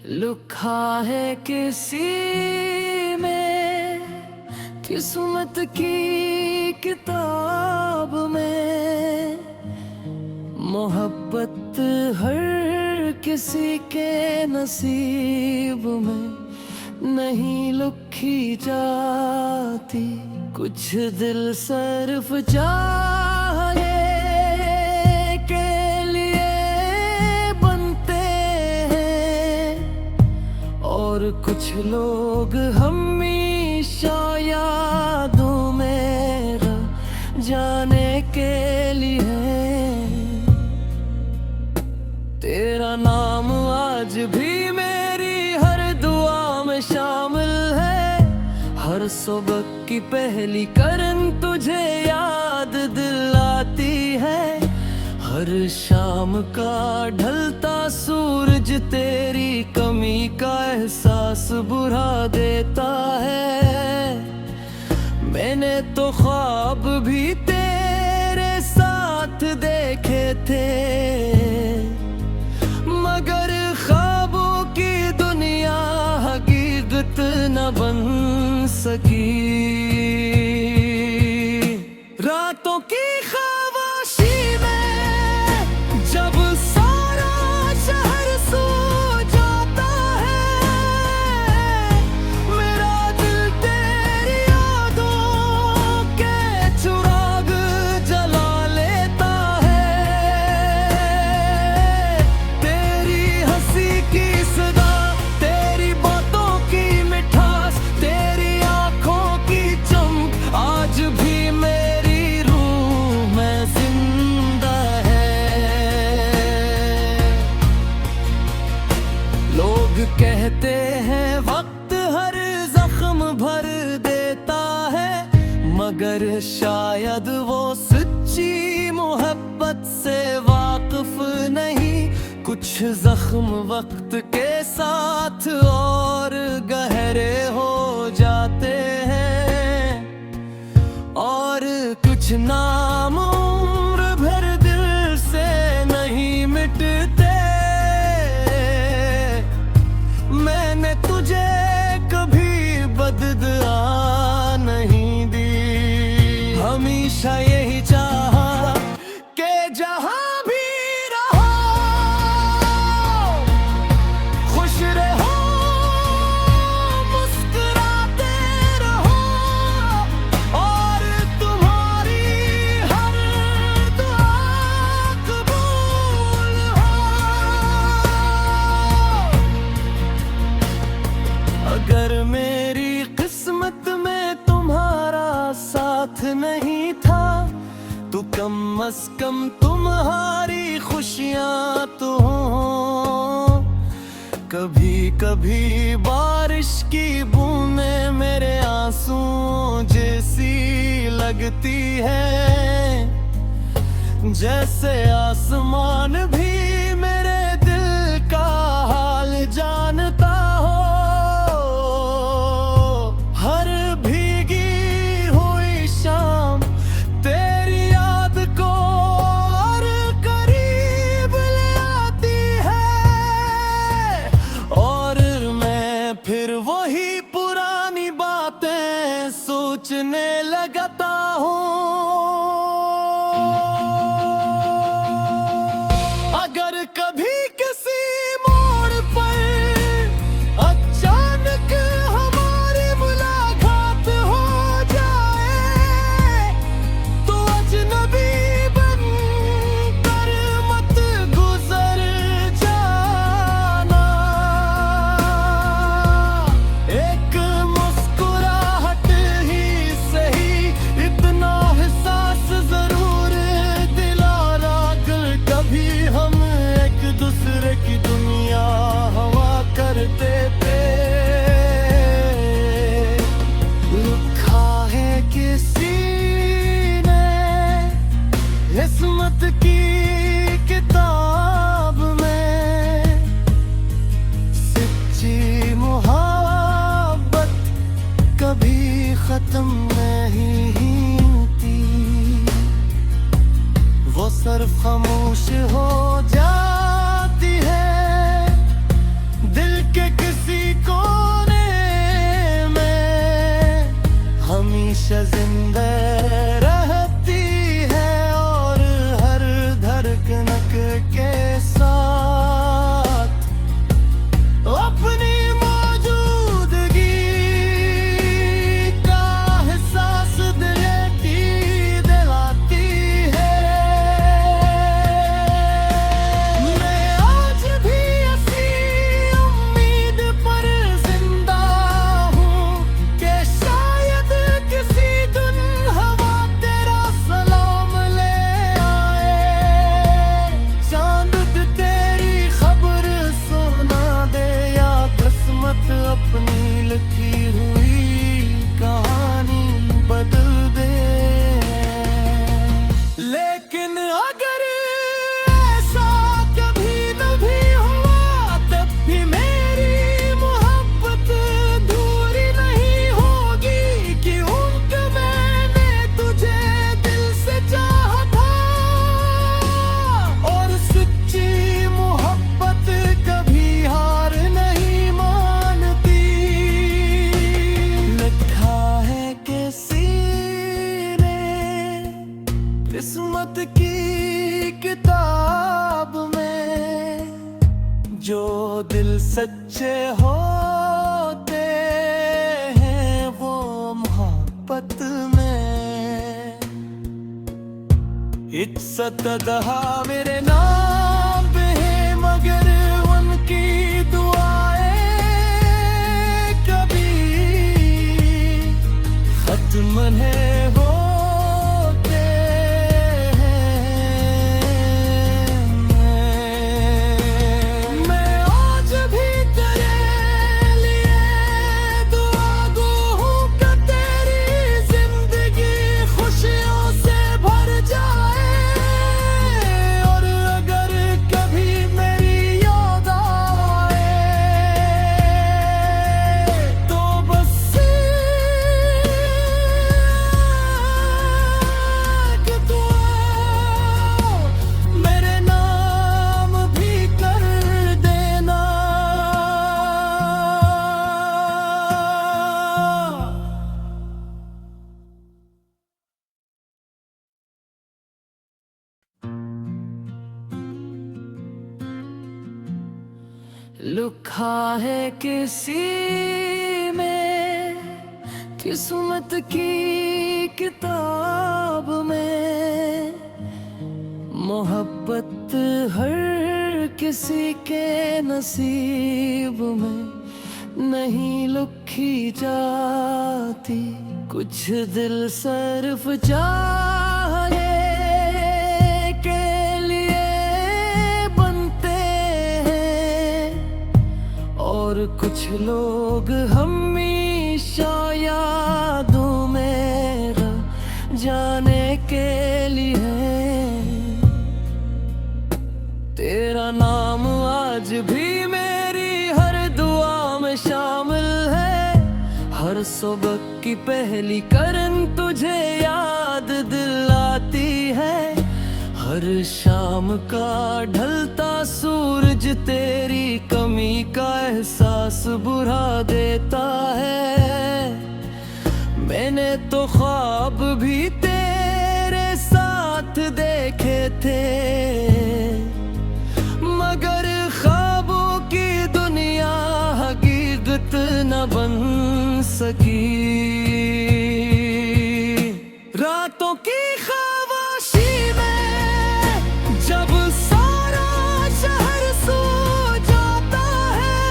लिखा है किसी में किस्मत की किताब में, मोहब्बत हर किसी के नसीब में नहीं लिखी जाती। कुछ दिल सिर्फ चाहे के लिए बनते हैं, और कुछ लोग हमेशा यादों में रह जाने के लिए। तेरा नाम आज भी मेरी हर दुआ में शामिल है। हर सुबह की पहली करन तुझे याद दिलाती है। हर शाम का ढलता सूरज तेरी कमी का एहसास बुरा देता है। मैंने तो ख्वाब भी तेरे साथ देखे थे, मगर ख्वाबों की दुनिया हकीकत न बन सकी। रातों की खामोशी में जब सारा शहर सो जाता है, मेरा दिल तेरी यादों के चिराग जला लेता है। तेरी हंसी की सदा, तेरी बातों की मिठास, तेरी आंखों की चमक आज भी मेरी रूह में जिंदा है। लोग कहते हैं वक्त हर जख्म भर देता है, मगर शायद वो सच्ची मोहब्बत से वाकिफ नहीं। कुछ जख्म वक्त के साथ और गहरे हो जाते हैं, और कुछ नाम उम्र भर दिल से नहीं मिटते। मैंने तुझे कभी बददुआ नहीं दी, हमेशा यही चाहा कि जहां भी रहो खुश रहो, मुस्कुराते रहो, और तुम्हारी हर दुआ कबूल हो। अगर मेरी किस्मत में तुम्हारा साथ नहीं था, तो कम से कम तुम्हारी खुशियां तो हों। कभी कभी बारिश की बूंदें मेरे आंसुओं जैसी लगती है, जैसे आसमान भी मेरे दिल का हाल जानता हो। हर भीगी हुई शाम तेरी याद को और करीब ले आती है, और मैं फिर वही पुरानी बातें सोचने लगता हूँ। अगर कभी किसी मोड़ पर अचानक हमारी मुलाकात हो जाए, तो अजनबी बनकर मत गुजर जाना। एक मुस्कुराहट ही सही, इतना एहसास जरूर दिलाना कर। कभी हम एक दूसरे की दुनिया हवा करते थे। लिखा है किसी ने किस्मत की किताब में, सच्ची मोहब्बत कभी खत्म नहीं होती। वो सिर्फ खामोश हो जाती है दिल के सच्चे होते हैं वो मोहब्बत में। इज्जत-ए-दहा मेरे नाम पे है, मगर उनकी दुआएं कभी खत्म नहीं होते हैं। मैं आज भी तेरे लिए दुआ गो हूँ कि तेरी जिंदगी खुशियों से भर जाए। और अगर कभी मेरी याद आए तो बस एक दुआ मेरे नाम भी कर देना। लिखा है किसी में किस्मत की किताब में, मोहब्बत हर किसी के नसीब में नहीं लिखी जाती। कुछ दिल सिर्फ चाहे के लिए बनते हैं, और कुछ लोग हमेशा यादों में रह जाने के लिए। तेरा नाम आज भी मेरी हर दुआ में शामिल है। हर सुबह की पहली करन तुझे याद दिलाती है। हर शाम का ढलता सूरज तेरी कमी का एहसास बुरा देता है। मैंने तो ख्वाब भी तेरे साथ देखे थे, मगर ख्वाबों की दुनिया हकीकत न बन सकी। रातों की ख्वाहिशी में जब सारा शहर सो जाता है,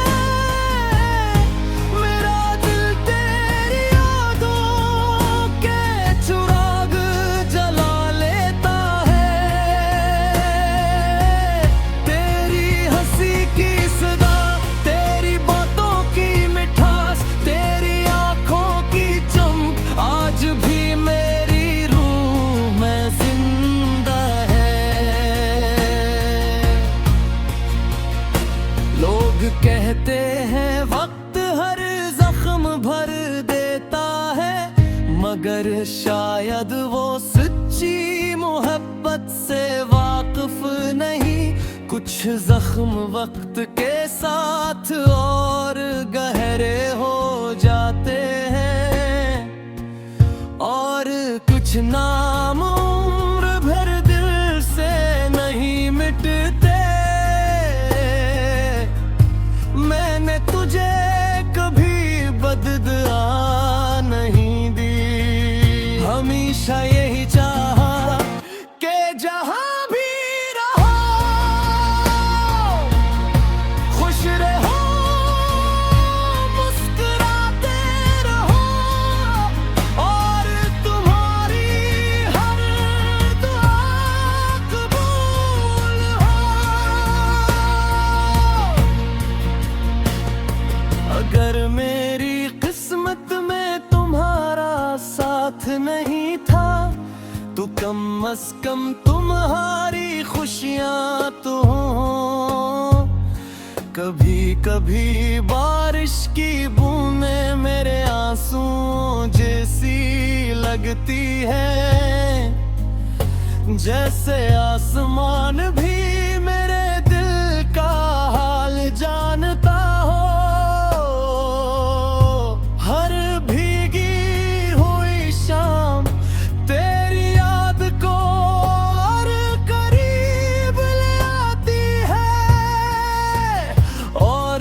मेरा दिल तेरी यादों के चिराग जला लेता है। तेरी हंसी की सदा, तेरी बातों की मिठास, तेरी आंखों की चमक आज भी मेरी रूह में जिंदा है। लोग कहते हैं वक्त हर जख्म भर देता है, मगर शायद वो सच्ची मोहब्बत से वाकिफ नहीं। कुछ जख्म वक्त के साथ और गहरे हो जाते हैं, और कुछ नाम उम्र भर दिल से नहीं मिटते। मैंने तुझे कभी बददुआ नहीं दी, हमेशा यही चाहा कि जहां भी रहो खुश रहो, मुस्कुराते रहो, और तुम्हारी हर दुआ कबूल हो। अगर मेरी किस्मत में तुम्हारा साथ नहीं था, तो कम से कम तुम्हारी खुशियां तो हों। कभी कभी बारिश की बूंदें मेरे आंसुओं जैसी लगती है, जैसे आसमान भी मेरे दिल का हाल जानता हो। हर भीगी हुई शाम तेरी याद को और करीब ले आती है, और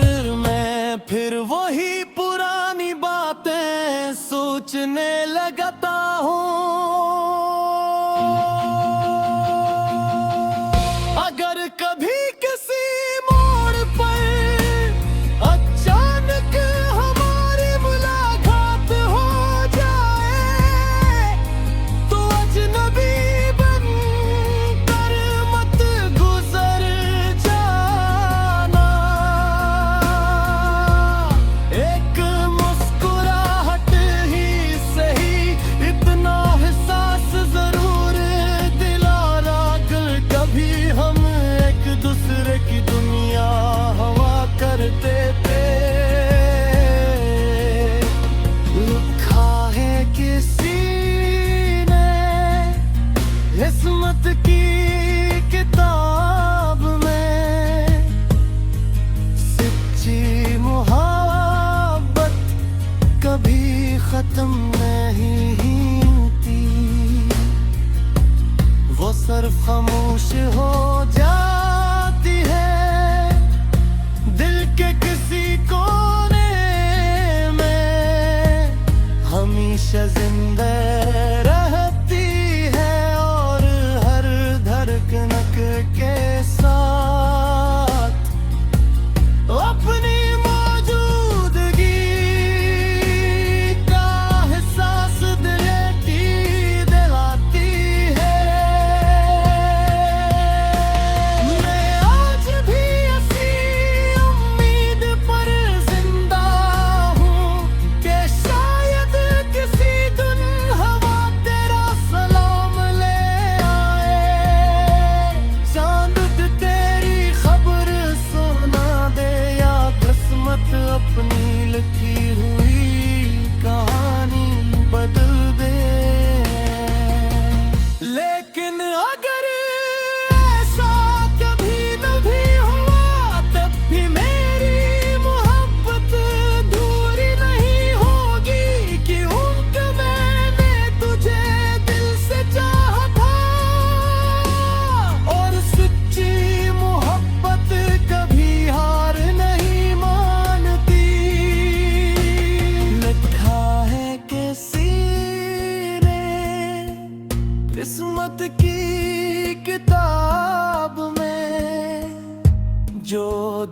जो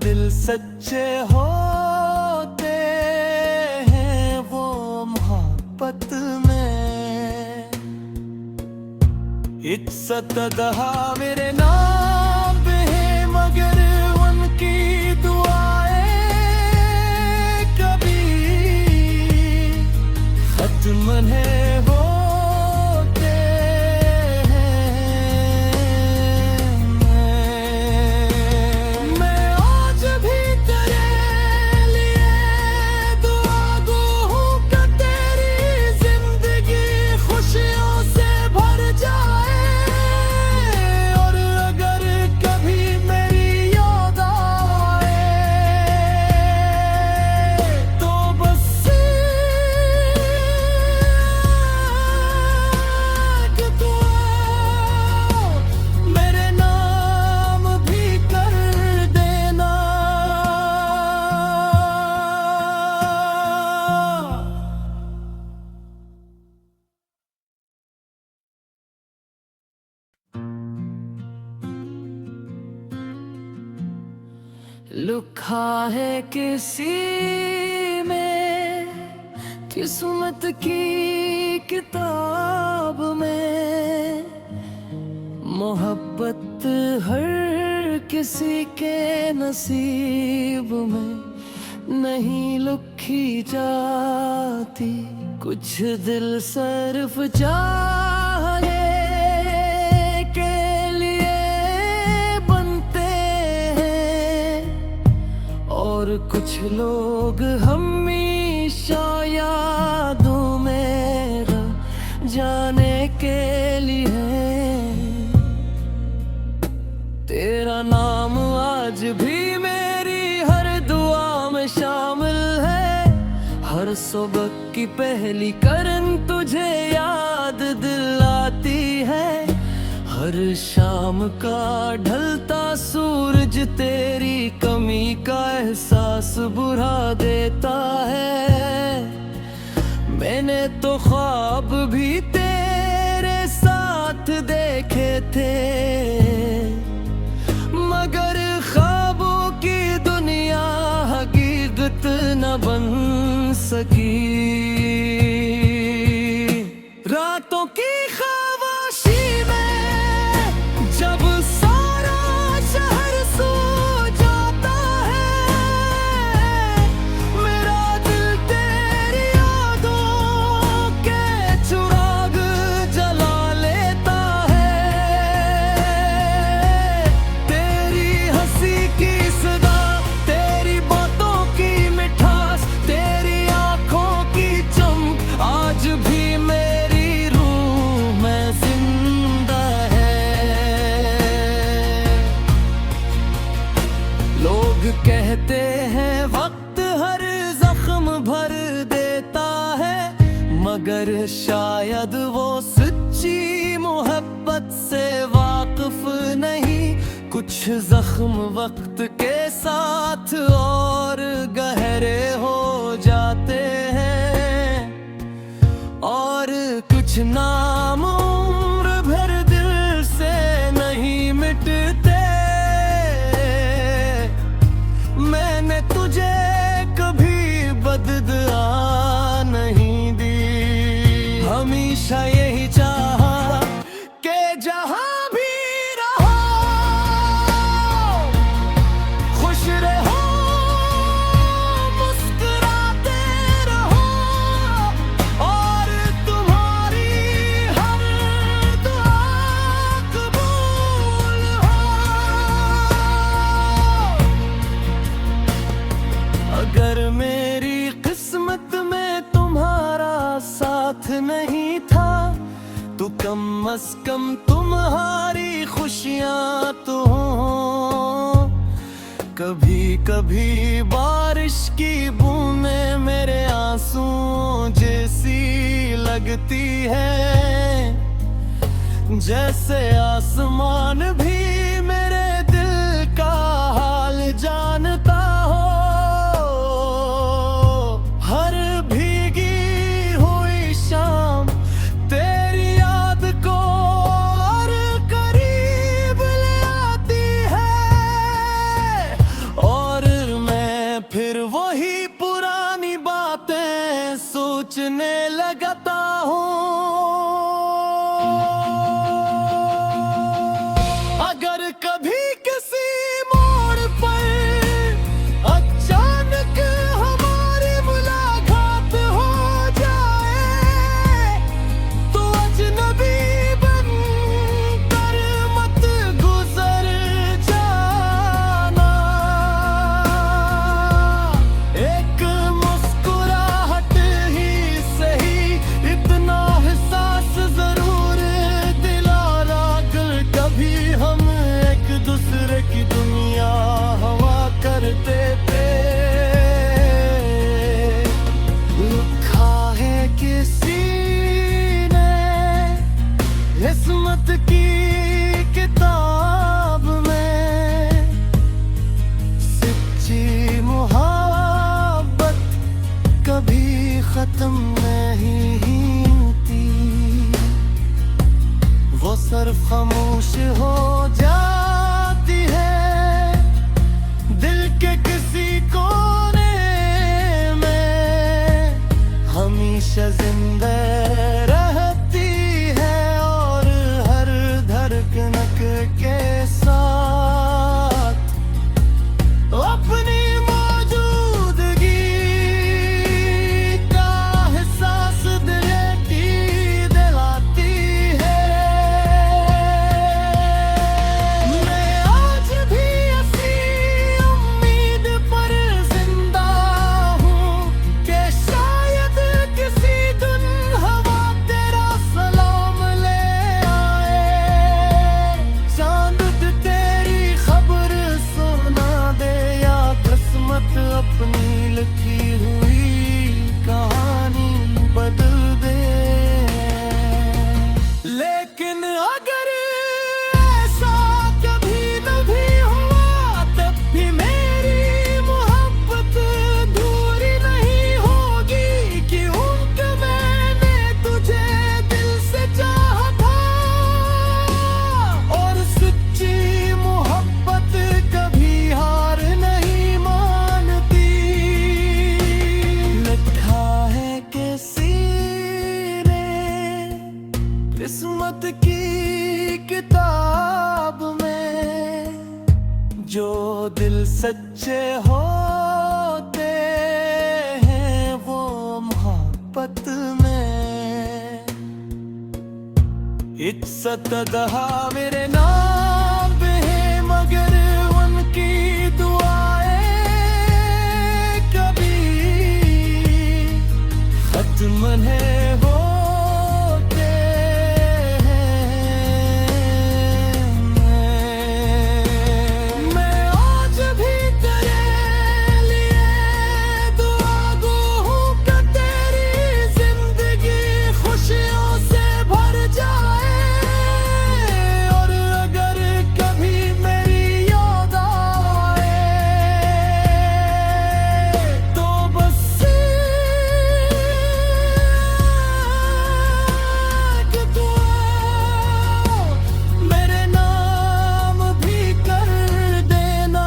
दिल सच्चे होते हैं वो मोहब्बत में इज्जत दहा मेरे नाम पे है, मगर उनकी दुआएं कभी खत्म नहीं होते हैं। मैं आज भी तेरे लिए दुआ गो हूँ कि तेरी जिंदगी खुशियों से भर जाए। और अगर कभी मेरी याद आए तो बस एक दुआ मेरे नाम भी कर देना। लिखा है किसी में किस्मत की किताब में, मोहब्बत हर किसी के नसीब में नहीं लिखी जाती। कुछ दिल सिर्फ चाहे के लिए बनते हैं, और कुछ लोग हमेशा यादों में रह जाने के लिए। तेरा नाम आज भी मेरी हर दुआ में शामिल है। हर सुबह की पहली करन तुझे याद दिलाती है। हर शाम का ढलता सूरज तेरी कमी का एहसास बुरा देता है। मैंने तो ख्वाब भी तेरे साथ देखे थे, मगर ख्वाबों की दुनिया हकीकत न बन सकी। रातों की ख्वाहिशी में जब सारा शहर सो जाता है, मेरा दिल तेरी यादों के चिराग जला लेता है। तेरी हंसी की सदा, तेरी बातों की मिठास, तेरी आंखों की चमक आज भी मेरी रूह में जिंदा है। लोग कहते हैं वक्त हर जख्म भर देता है, मगर शायद वो सच्ची मोहब्बत से वाकिफ नहीं। कुछ जख्म वक्त के साथ और गहरे हो जाते हैं, और कुछ नाम उम्र भर दिल से नहीं मिटते। मैंने तुझे कभी बददुआ नहीं दी, हमेशा यही चाहा कि जहां भी रहो खुश रहो, मुस्कुराते रहो, और तुम्हारी हर दुआ कबूल हो। अगर मेरी किस्मत में तुम्हारा साथ नहीं था, तो कम अज कम तुम्हारी खुशियां तो हों। कभी कभी बारिश की बूंदें मेरे आंसुओं जैसी लगती है, जैसे आसमान भी मेरे दिल का हाल जानता हो। हर भीगी हुई शाम तेरी याद को और करीब ले आती है। जो दिल सच्चे होते हैं वो मोहब्बत में इज्जत दहा मेरे नाम पे है, मगर उनकी दुआएं कभी खत्म है होते हैं। मैं आज भी तेरे लिए दुआ गो हूँ कि तेरी जिंदगी खुशियों से भर जाए, और अगर कभी मेरी याद आए तो बस एक दुआ मेरे नाम भी कर देना।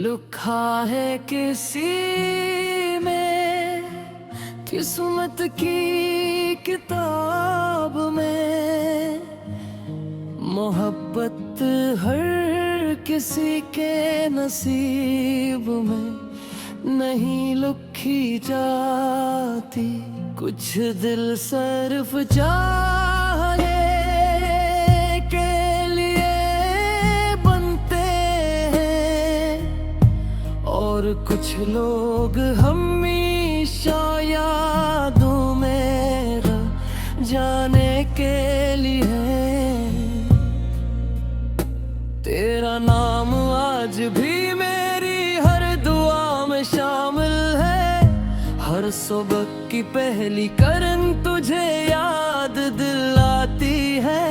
लिखा है किसी में किस्मत की किताब में, मोहब्बत हर किसी के नसीब में नहीं लिखी जाती। कुछ दिल सिर्फ चाहे के लिए बनते हैं, और कुछ लोग हमेशा यादों में रह जाने के लिए। तेरा नाम आज भी मेरी हर दुआ में शामिल है, हर सुबह की पहली करन तुझे याद दिलाती है,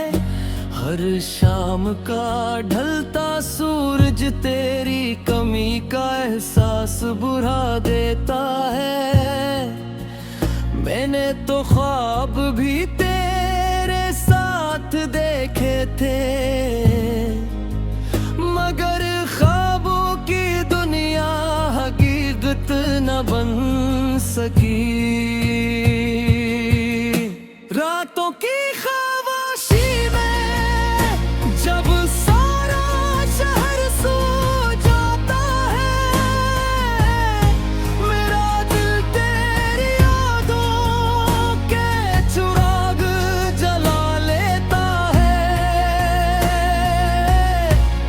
हर शाम का ढलता सूरज तेरी कमी का एहसास बुरा देता है। मैंने तो ख्वाब भी तेरे साथ देखे थे, मगर ख्वाबों की दुनिया हकीकत न बन सकी। रातों की खामोशी में जब सारा शहर सो जाता है, मेरा दिल तेरी यादों के चिराग जला लेता है।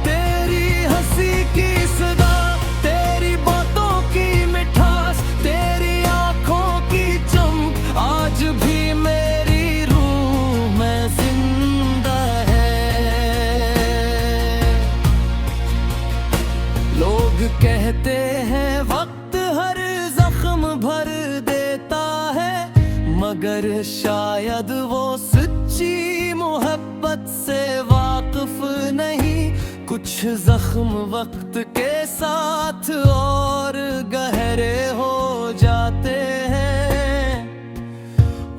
तेरी हंसी की सदा, तेरी बातों की मिठास, तेरी आंखों की चमक आज भी मेरी रूह में जिंदा है। लोग कहते हैं वक्त हर जख्म भर देता है, मगर शायद वो सच्ची मोहब्बत से वाकिफ नहीं। कुछ जख्म वक्त के साथ और गहरे हो जाते हैं,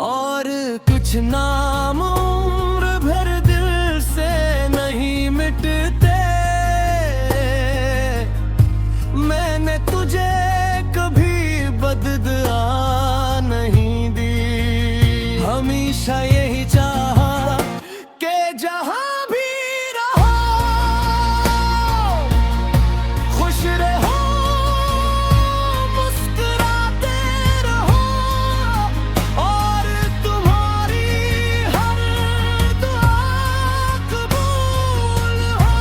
और कुछ नाम उम्र भर दिल से नहीं मिटते। मैंने तुझे कभी बददुआ नहीं दी, हमेशा यही चाहा कि जहां भी रहो खुश रहो, मुस्कुराते रहो, और तुम्हारी हर दुआ कबूल हो।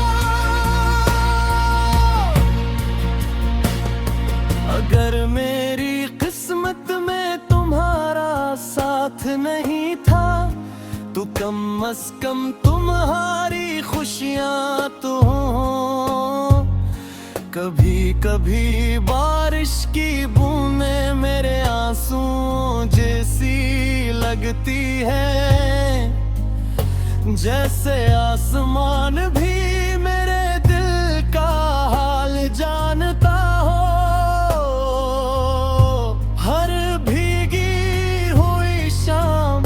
अगर मेरी किस्मत में तुम्हारा साथ नहीं था तो कम से कम तुम्हारी खुशियां तो हों। कभी कभी बारिश की बूंदें मेरे आंसुओं जैसी लगती है, जैसे आसमान भी मेरे दिल का हाल जानता हो। हर भीगी हुई शाम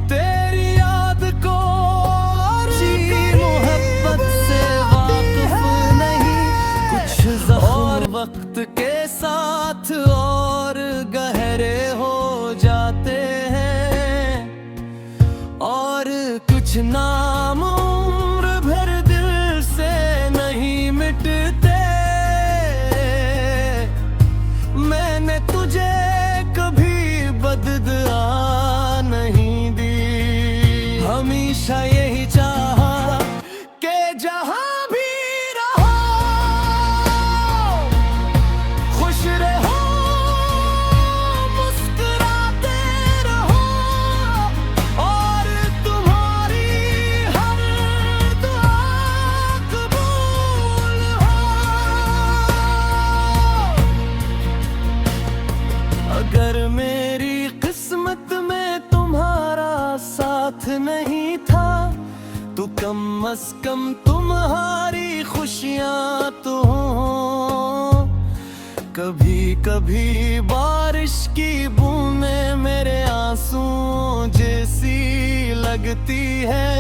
तेरी याद को और मोहब्बत से वाकिफ नहीं। कुछ अज कम तुम्हारी खुशियां तो हो। कभी कभी बारिश की बूंदें मेरे आंसुओं जैसी लगती है,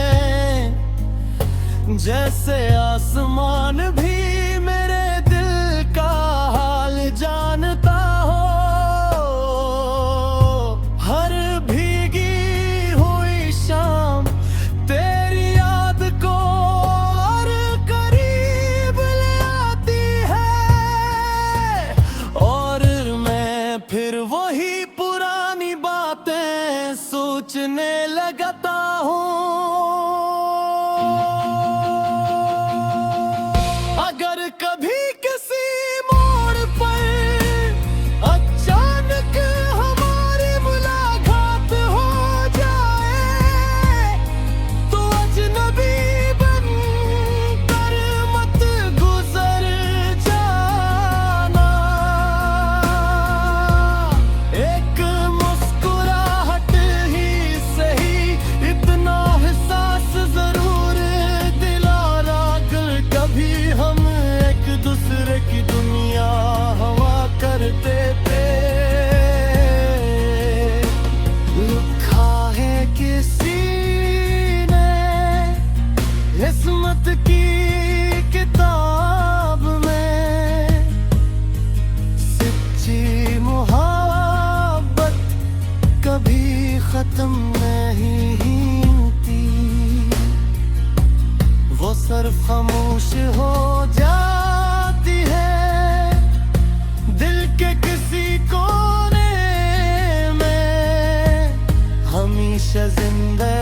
जैसे आसमान भी मेरे दिल का हाल जानता हो। हर भीगी हुई शाम तेरी याद को और करीब ले आती है, और मैं फिर वही पुरानी बातें सोचने लगता हूँ। अगर कभी किसी मोड़ पर अचानक हमारी मुलाकात हो जाए, तो अजनबी बनकर मत गुजर जाना। एक मुस्कुराहट ही सही, इतना एहसास जरूर दिलाना, कर कभी हम एक दूसरे की दुनिया हवा करते थे। लिखा है किसी ने किस्मत की किताब में, सच्ची मोहब्बत कभी खत्म नहीं होती, वो सिर्फ खामोश हो जाती है दिल के किसी कोने में, हमेशा जिंदा